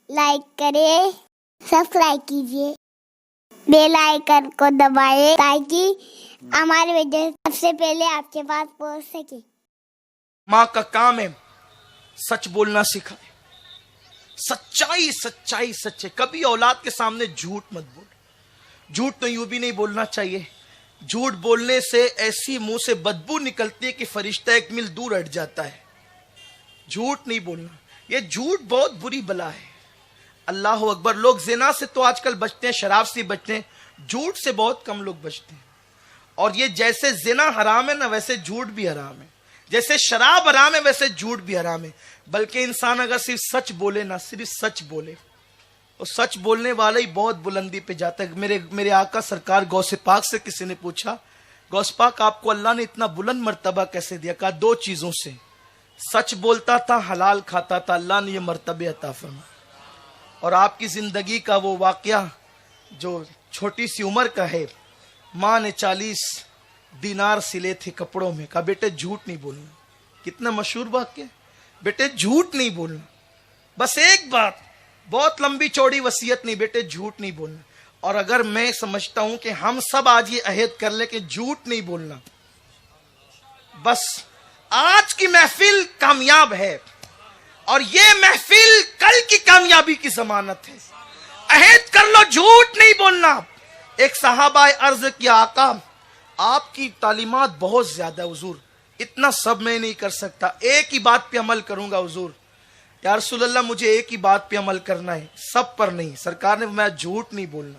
Like کریں، subscribe کیجیے، bell icon کو دبائیں تاکہ ہماری ویڈیو سب سے پہلے آپ کے پاس پہنچ سکے۔ ماں کا کام ہے سچ بولنا سکھائے، سچائی سچائی سچے، کبھی اولاد کے سامنے جھوٹ مت بول۔ جھوٹ تو یوں بھی نہیں بولنا چاہیے، جھوٹ بولنے سے ایسی منہ سے بدبو نکلتی ہے کہ فرشتہ ایک میل دور ہٹ جاتا ہے۔ جھوٹ نہیں بولنا، یہ جھوٹ بہت بری بلا ہے۔ اللہ اکبر، لوگ زنا سے تو آج کل بچتے ہیں، شراب سے بچتے ہیں، جھوٹ سے بہت کم لوگ بچتے ہیں۔ اور یہ جیسے زنا حرام ہے نا، ویسے جھوٹ بھی حرام ہے، جیسے شراب حرام ہے ویسے جھوٹ بھی حرام ہے۔ بلکہ انسان اگر صرف سچ بولے نا، صرف سچ بولے، اور سچ بولنے والا ہی بہت بلندی پہ جاتا ہے۔ میرے آقا سرکار غوث پاک سے کسی نے پوچھا، غوث پاک آپ کو اللہ نے اتنا بلند مرتبہ کیسے دیا؟ کہا دو چیزوں سے، سچ بولتا تھا، حلال کھاتا تھا، اللہ نے یہ مرتبہ عطا فرمایا۔ اور آپ کی زندگی کا وہ واقعہ جو چھوٹی سی عمر کا ہے، ماں نے 40 دینار سلے تھے کپڑوں میں، کہا بیٹے جھوٹ نہیں بولنا۔ کتنا مشہور واقعہ، بیٹے جھوٹ نہیں بولنا، بس ایک بات، بہت لمبی چوڑی وصیت نہیں، بیٹے جھوٹ نہیں بولنا۔ اور اگر میں سمجھتا ہوں کہ ہم سب آج یہ عہد کر لیں کہ جھوٹ نہیں بولنا، بس آج کی محفل کامیاب ہے، اور یہ محفل کل کی کامیابی کی ضمانت ہے۔ عہد کر لو جھوٹ نہیں بولنا۔ ایک صحابہ عرض کیا، آقا آپ کی تعلیمات بہت زیادہ ہے حضور، اتنا سب میں نہیں کر سکتا، ایک ہی بات پہ عمل کروں گا حضور۔ یا رسول اللہ مجھے ایک ہی بات پہ عمل کرنا ہے، سب پر نہیں۔ سرکار نے فرمایا جھوٹ نہیں بولنا،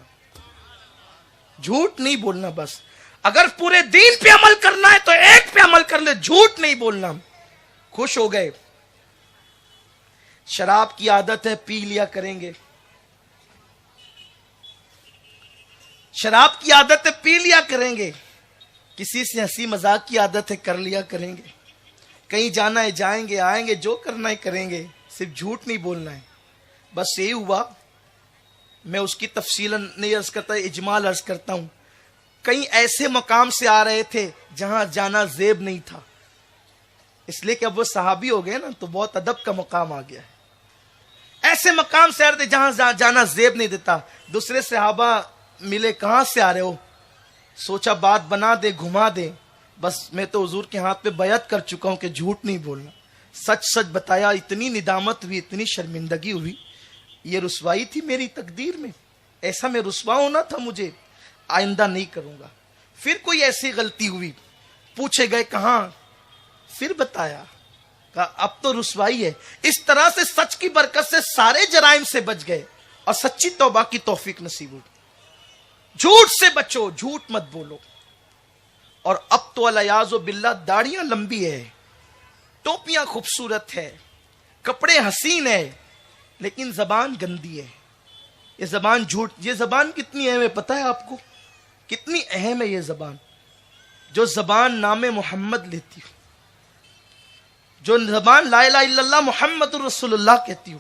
جھوٹ نہیں بولنا، بس اگر پورے دین پہ عمل کرنا ہے تو ایک پہ عمل کر لے، جھوٹ نہیں بولنا۔ خوش ہو گئے۔ شراب کی عادت ہے، پی لیا کریں گے، شراب کی عادت ہے، پی لیا کریں گے، کسی سے ہنسی مذاق کی عادت ہے، کر لیا کریں گے، کہیں جانا ہے جائیں گے، آئیں گے، جو کرنا ہے کریں گے، صرف جھوٹ نہیں بولنا ہے۔ بس یہی ہوا، میں اس کی تفصیل نہیں عرض کرتا، اجمال عرض کرتا ہوں۔ کہیں ایسے مقام سے آ رہے تھے جہاں جانا زیب نہیں تھا، اس لیے کہ اب وہ صحابی ہو گئے نا تو بہت ادب کا مقام آ گیا ہے۔ ایسے مقام سے آ رہے تھے جہاں جانا زیب نہیں دیتا۔ دوسرے صحابہ ملے، کہاں سے آ رہے ہو؟ سوچا بات بنا دے، گھما دے، بس میں تو حضور کے ہاتھ پہ بیعت کر چکا ہوں کہ جھوٹ نہیں بولنا، سچ سچ بتایا۔ اتنی ندامت ہوئی، اتنی شرمندگی ہوئی، یہ رسوائی تھی میری تقدیر میں، ایسا میں رسوا ہونا تھا مجھے، آئندہ نہیں کروں گا۔ پھر کوئی ایسی غلطی ہوئی، پوچھے گئے کہاں، پھر بتایا، کہا اب تو رسوائی ہے۔ اس طرح سے سچ کی برکت سے سارے جرائم سے بچ گئے اور سچی توبہ کی توفیق نصیب ہوئی۔ جھوٹ سے بچو، جھوٹ مت بولو۔ اور اب تو الیاذ باللہ داڑیاں لمبی ہے، ٹوپیاں خوبصورت ہے، کپڑے حسین ہے، لیکن زبان گندی ہے۔ یہ زبان جھوٹ، یہ زبان کتنی اہم ہے پتہ ہے آپ کو؟ کتنی اہم ہے یہ زبان؟ جو زبان نام محمد لیتی ہو، جو زبان لا الہ الا اللہ محمد رسول اللہ کہتی ہو،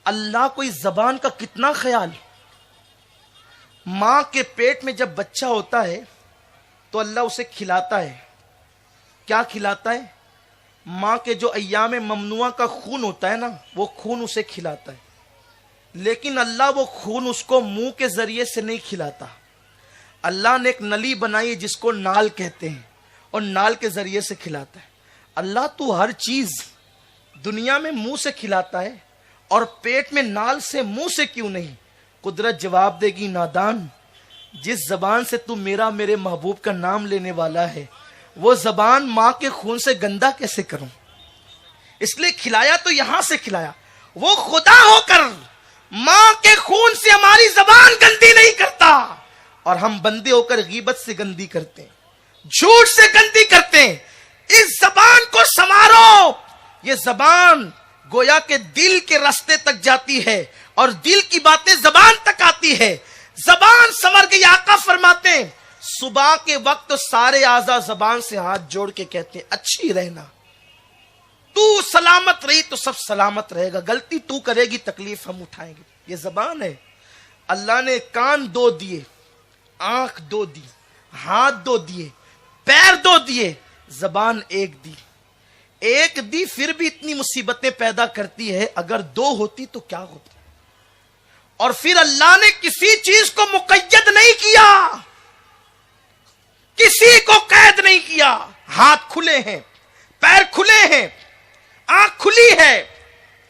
اللہ کو اس زبان کا کتنا خیال ہے۔ ماں کے پیٹ میں جب بچہ ہوتا ہے تو اللہ اسے کھلاتا ہے، کیا کھلاتا ہے؟ ماں کے جو ایام ممنوعہ کا خون ہوتا ہے نا، وہ خون اسے کھلاتا ہے، لیکن اللہ وہ خون اس کو منہ کے ذریعے سے نہیں کھلاتا۔ اللہ نے ایک نلی بنائی ہے جس کو نال کہتے ہیں، اور نال کے ذریعے سے کھلاتا ہے۔ اللہ تو ہر چیز دنیا میں منہ سے کھلاتا ہے، اور پیٹ میں نال سے منہ سے کیوں نہیں؟ قدرت جواب دے گی، نادان، جس زبان سے تو میرے محبوب کا نام لینے والا ہے، وہ زبان ماں کے خون سے گندا کیسے کروں؟ اس لیے کھلایا تو یہاں سے کھلایا، وہ خدا ہو کر ماں کے خون سے ہماری زبان گندی نہیں کرتا، اور ہم بندے ہو کر غیبت سے گندی کرتے ہیں، جھوٹ سے گندی کرتے ہیں۔ اس زبان کو سنوارو، یہ زبان گویا کہ دل کے راستے تک جاتی ہے، اور دل کی باتیں زبان تک آتی ہے۔ زبان سنور گئی، آقا فرماتے ہیں صبح کے وقت سارے اعضاء زبان سے ہاتھ جوڑ کے کہتے ہیں اچھی رہنا، تو سلامت رہی تو سب سلامت رہے گا، غلطی تو کرے گی تکلیف ہم اٹھائیں گے۔ یہ زبان ہے۔ اللہ نے کان دو دیے، آنکھ دو دی، ہاتھ دو دیے، پیر دو دیے، زبان ایک دی۔ ایک دی پھر بھی اتنی مصیبتیں پیدا کرتی ہے، اگر دو ہوتی تو کیا ہوتا؟ اور پھر اللہ نے کسی چیز کو مقید نہیں کیا, کسی کو قید نہیں کیا. ہاتھ کھلے ہیں, پیر کھلے ہیں, آنکھ کھلی ہے,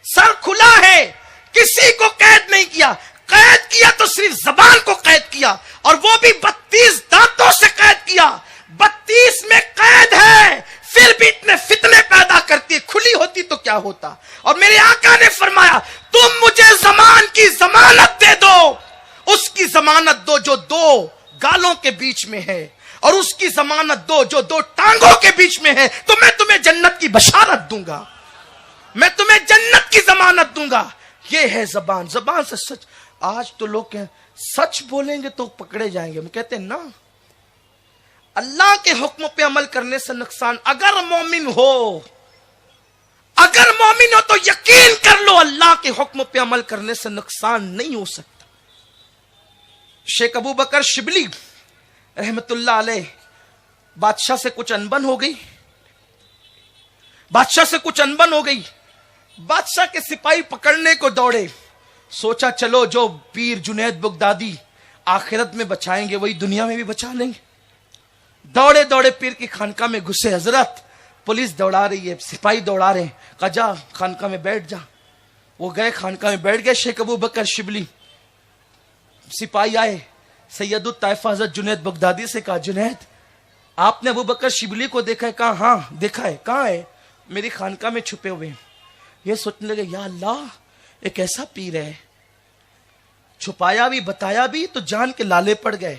سر کھلا ہے, کسی کو قید نہیں کیا. قید کیا تو صرف زبان کو قید کیا, اور وہ بھی 32 دانتوں سے قید کیا. 32 میں قید ہے, پھر بھی اتنے فتنے پیدا کرتی ہے. کھلی ہوتی تو کیا ہوتا. اور میرے آقا نے فرمایا تم مجھے زمان کی ضمانت دے دو, اس کی ضمانت دو جو 2 گالوں کے بیچ میں ہے, اور اس کی ضمانت دو جو 2 ٹانگوں کے بیچ میں ہے, تو میں تمہیں جنت کی بشارت دوں گا, میں تمہیں جنت کی ضمانت دوں گا. یہ ہے زبان. زبان سے سچ. آج تو لوگ کہیں سچ بولیں گے تو پکڑے جائیں گے. ہم کہتے ہیں نا, اللہ کے حکم پہ عمل کرنے سے نقصان. اگر مومن ہو تو یقین کر لو اللہ کے حکم پہ عمل کرنے سے نقصان نہیں ہو سکتا. شیخ ابو بکر شبلی رحمت اللہ علیہ بادشاہ سے کچھ انبن ہو گئی. بادشاہ کے سپاہی پکڑنے کو دوڑے. سوچا چلو جو پیر جنید بغدادی آخرت میں بچائیں گے وہی دنیا میں بھی بچا لیں گے. دوڑے دوڑے پیر کی خانقاہ میں گھسے. حضرت پولیس دوڑا رہی ہے, سپاہی دوڑا رہے ہیں. کہا جا خانقاہ میں بیٹھ جا. وہ گئے خانقاہ میں بیٹھ گئے. شیخ ابو بکر شبلی, سپاہی آئے, سید الطائفہ حضرت جنید بغدادی سے کہا جنید آپ نے ابو بکر شبلی کو دیکھا ہے؟ کہا ہاں دیکھا ہے. کہاں ہے؟ میری خانقاہ میں چھپے ہوئے ہیں. یہ سوچنے لگے یا اللہ ایک ایسا پیر ہے, چھپایا بھی بتایا بھی تو جان کے لالے پڑ گئے.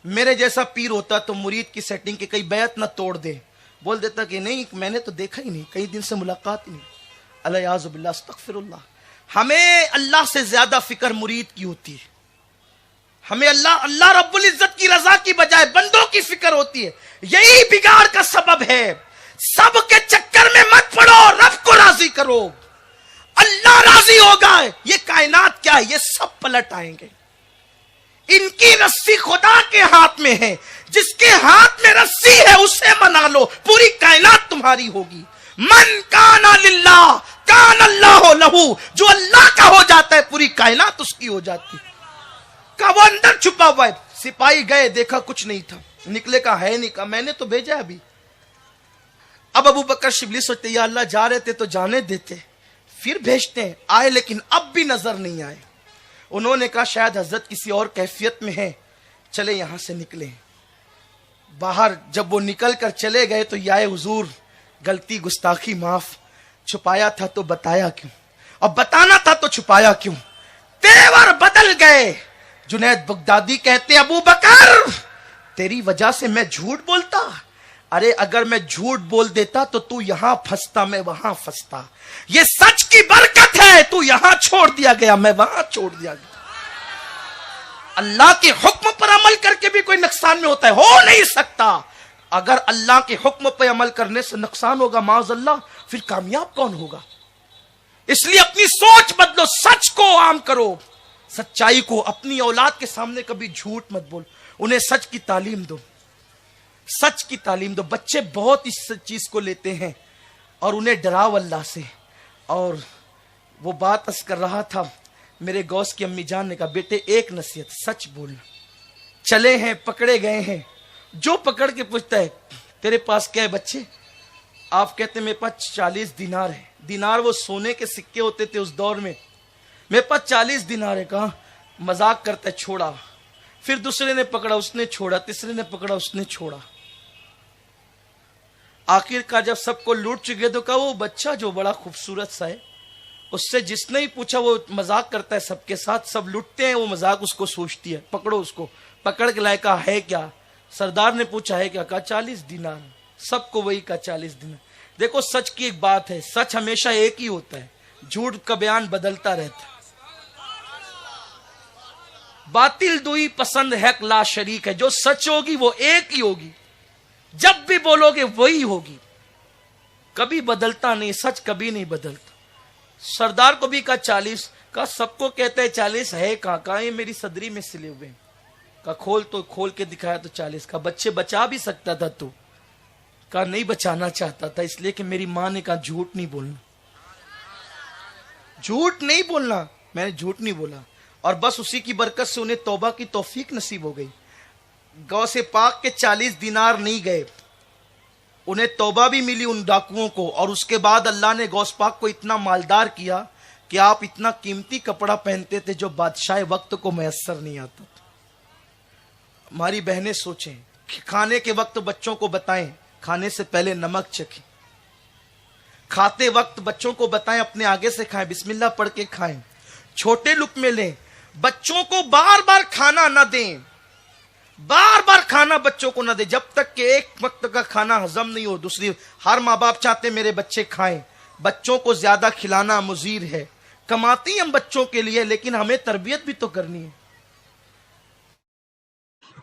میرے جیسا پیر ہوتا تو مرید کی سیٹنگ کے کئی بیعت نہ توڑ دے, بول دیتا کہ نہیں میں نے تو دیکھا ہی نہیں, کئی دن سے ملاقات ہی نہیں. الیاذ باللہ, استغفر اللہ. ہمیں اللہ سے زیادہ فکر مرید کی ہوتی ہے. ہمیں اللہ رب العزت کی رضا کی بجائے بندوں کی فکر ہوتی ہے. یہی بگاڑ کا سبب ہے. سب کے چکر میں مت پڑو, رب کو راضی کرو, اللہ راضی ہوگا. یہ کائنات کیا ہے, یہ سب پلٹ آئیں گے. ان کی رسی خدا کے ہاتھ میں ہے. جس کے ہاتھ میں رسی ہے اسے منا لو, پوری کائنات تمہاری ہوگی. من کان للہ کان اللہ لہو, جو اللہ کا ہو جاتا ہے پوری کائنات اس کی ہو جاتی. کہا وہ اندر چھپا ہوا ہے. سپاہی گئے, دیکھا کچھ نہیں تھا. نکلے کہا ہے نہیں. کہا میں نے تو بھیجا ابھی. اب ابو بکر شبلی سوچتے یا اللہ جا رہے تھے تو جانے دیتے, پھر بھیجتے ہیں. آئے لیکن اب بھی نظر نہیں آئے. انہوں نے کہا شاید حضرت کسی اور کیفیت میں ہے, چلے یہاں سے نکلے. باہر جب وہ نکل کر چلے گئے تو یا حضور غلطی گستاخی معاف, چھپایا تھا تو بتایا کیوں, اور بتانا تھا تو چھپایا کیوں. تیور بدل گئے. جنید بغدادی کہتے ابو بکر تیری وجہ سے میں جھوٹ بولتا. ارے اگر میں جھوٹ بول دیتا تو تو یہاں پھنستا میں وہاں پھنستا. یہ سچ کی برکت ہے, تو یہاں چھوڑ دیا گیا میں وہاں چھوڑ دیا گیا. اللہ کے حکم پر عمل کر کے بھی کوئی نقصان میں ہوتا ہے؟ ہو نہیں سکتا. اگر اللہ کے حکم پہ عمل کرنے سے نقصان ہوگا معاذ اللہ, پھر کامیاب کون ہوگا؟ اس لیے اپنی سوچ بدلو, سچ کو عام کرو, سچائی کو. اپنی اولاد کے سامنے کبھی جھوٹ مت بول, انہیں سچ کی تعلیم دو, سچ کی تعلیم دو. بچے بہت اس چیز کو لیتے ہیں اور انہیں ڈراؤ اللہ سے. اور وہ بات عرض کر رہا تھا, میرے غوث کی امی جان نے کہا بیٹے ایک نصیحت, سچ بولنا. چلے ہیں پکڑے گئے ہیں, جو پکڑ کے پوچھتا ہے تیرے پاس کیا ہے بچے, آپ کہتے ہیں میرے پاس 40 دینار ہے. دینار وہ سونے کے سکے ہوتے تھے اس دور میں. میرے پاس 40 دینار ہے. کہا مذاق کرتا ہے, چھوڑا. پھر دوسرے نے پکڑا, اس نے چھوڑا. تیسرے نے پکڑا, اس نے چھوڑا. آخر کا جب سب کو لوٹ چکے تو کہا وہ بچہ جو بڑا خوبصورت سا ہے, اس سے جس نے ہی پوچھا وہ مذاق کرتا ہے سب کے ساتھ, سب لٹتے ہیں, وہ مذاق اس کو سوچتی ہے. پکڑو اس کو. پکڑ کے لائے, کہا ہے کیا؟ سردار نے پوچھا ہے کیا؟ کہا 40 دینار. سب کو وہی کہا 40 دینار. دیکھو سچ کی ایک بات ہے, سچ ہمیشہ ایک ہی ہوتا ہے, جھوٹ کا بیان بدلتا رہتا ہے. باطل دوئی پسند حق لا شریک ہے, جو سچ ہوگی وہ ایک ہی ہوگی, جب بھی بولو گے وہی ہوگی, کبھی بدلتا نہیں, سچ کبھی نہیں بدلتا. سردار کو بھی کہا 40. کہا سب کو کہتے ہیں 40 ہے کہاں؟ کہا یہ میری صدری میں سلے ہوئے. کہا کھول, تو کھول کے دکھایا تو 40. کہا بچے بچا بھی سکتا تھا تو. کہا نہیں بچانا چاہتا تھا, اس لیے کہ میری ماں نے کہا جھوٹ نہیں بولنا. جھوٹ نہیں بولنا, میں نے جھوٹ نہیں بولا. اور بس اسی کی برکت سے انہیں توبہ کی توفیق نصیب ہو گئی. غوث پاک کے 40 دینار نہیں گئے, انہیں توبہ بھی ملی ان ڈاکوؤں کو, اور اس کے بعد اللہ نے غوث پاک کو اتنا مالدار کیا کہ آپ اتنا قیمتی کپڑا پہنتے تھے جو بادشاہ وقت کو میسر نہیں آتا تھا. ہماری بہنیں سوچیں, کھانے کے وقت بچوں کو بتائیں کھانے سے پہلے نمک چکھیں, کھاتے وقت بچوں کو بتائیں اپنے آگے سے کھائیں, بسم اللہ پڑھ کے کھائیں, چھوٹے لقمے لیں, بچوں کو بار بار کھانا نہ دیں, بار بار کھانا بچوں کو نہ دیں جب تک کہ ایک وقت کا کھانا ہضم نہیں ہو. دوسری, ہر ماں باپ چاہتے ہیں میرے بچے کھائیں, بچوں کو زیادہ کھلانا مضر ہے. کماتی ہم بچوں کے لیے لیکن ہمیں تربیت بھی تو کرنی ہے.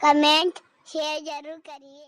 کمنٹ شیئر ضرور کریے.